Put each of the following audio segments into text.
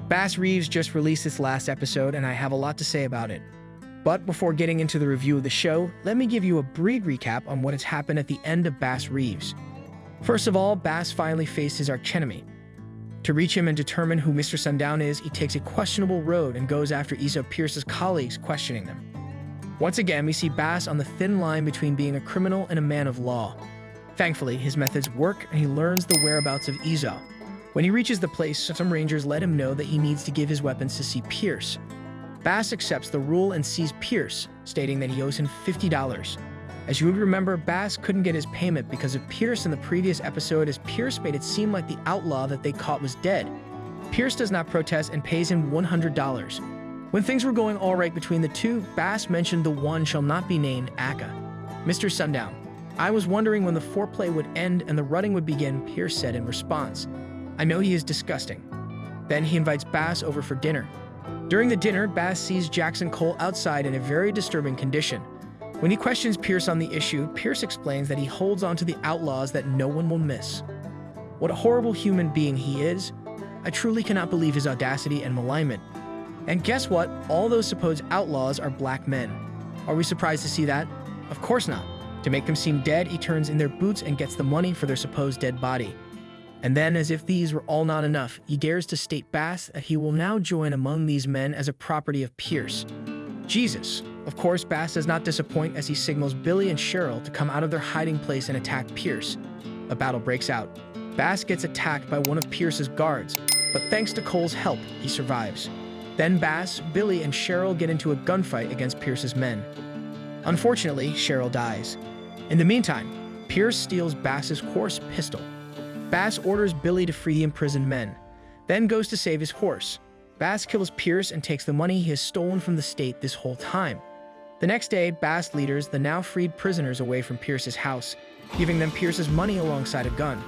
Bass Reeves just released its last episode, and I have a lot to say about it. But before getting into the review of the show, let me give you a brief recap on what has happened at the end of Bass Reeves. First of all, Bass finally faced his archenemy. To reach him and determine who Mr. Sundown is, he takes a questionable road and goes after Aesop Pierce's colleagues, questioning them. Once again, we see Bass on the thin line between being a criminal and a man of law. Thankfully, his methods work and he learns the whereabouts of Aesop. When he reaches the place, some rangers let him know that he needs to give his weapons to see Pierce. Bass accepts the rule and sees Pierce, stating that he owes him $50. As you would remember, Bass couldn't get his payment because of Pierce in the previous episode, as Pierce made it seem like the outlaw that they caught was dead. Pierce does not protest and pays him $100. When things were going all right between the two, Bass mentioned the one shall not be named Aka. Mr. Sundown, I was wondering when the foreplay would end and the rutting would begin, Pierce said in response. I know he is disgusting. Then he invites Bass over for dinner. During the dinner, Bass sees Jackson Cole outside in a very disturbing condition. When he questions Pierce on the issue, Pierce explains that he holds on to the outlaws that no one will miss. What a horrible human being he is. I truly cannot believe his audacity and malignment. And guess what? All those supposed outlaws are black men. Are we surprised to see that? Of course not. To make them seem dead, he turns in their boots and gets the money for their supposed dead body. And then, as if these were all not enough, he dares to state Bass that he will now join among these men as a property of Pierce. Jesus. Of course, Bass does not disappoint as he signals Billy and Cheryl to come out of their hiding place and attack Pierce. A battle breaks out. Bass gets attacked by one of Pierce's guards, but thanks to Cole's help, he survives. Then Bass, Billy, and Cheryl get into a gunfight against Pierce's men. Unfortunately, Cheryl dies. In the meantime, Pierce steals Bass's horse pistol. Bass orders Billy to free the imprisoned men, then goes to save his horse. Bass kills Pierce and takes the money he has stolen from the state this whole time. The next day, Bass leaders the now freed prisoners away from Pierce's house, giving them Pierce's money alongside a gun.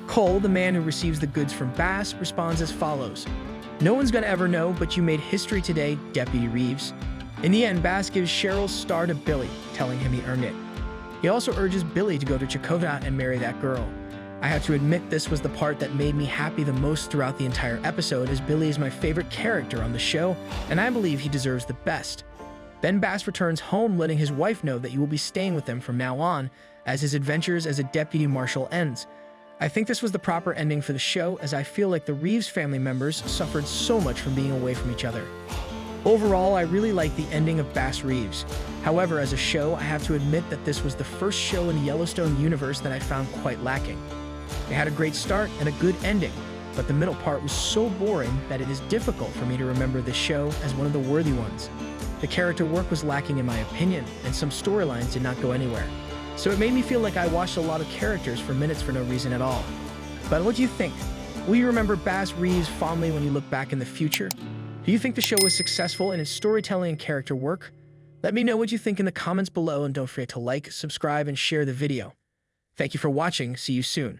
Cole, the man who receives the goods from Bass, responds as follows. No one's gonna ever know, but you made history today, Deputy Reeves. In the end, Bass gives Cheryl's star to Billy, telling him he earned it. He also urges Billy to go to Chakotay and marry that girl. I have to admit this was the part that made me happy the most throughout the entire episode, as Billy is my favorite character on the show, and I believe he deserves the best. Then Bass returns home, letting his wife know that he will be staying with them from now on, as his adventures as a deputy marshal ends. I think this was the proper ending for the show, as I feel like the Reeves family members suffered so much from being away from each other. Overall, I really like the ending of Bass Reeves. However, as a show, I have to admit that this was the first show in the Yellowstone universe that I found quite lacking. It had a great start and a good ending, but the middle part was so boring that it is difficult for me to remember this show as one of the worthy ones. The character work was lacking in my opinion, and some storylines did not go anywhere. So it made me feel like I watched a lot of characters for minutes for no reason at all. But what do you think? Will you remember Bass Reeves fondly when you look back in the future? Do you think the show was successful in its storytelling and character work? Let me know what you think in the comments below, and don't forget to like, subscribe, and share the video. Thank you for watching. See you soon.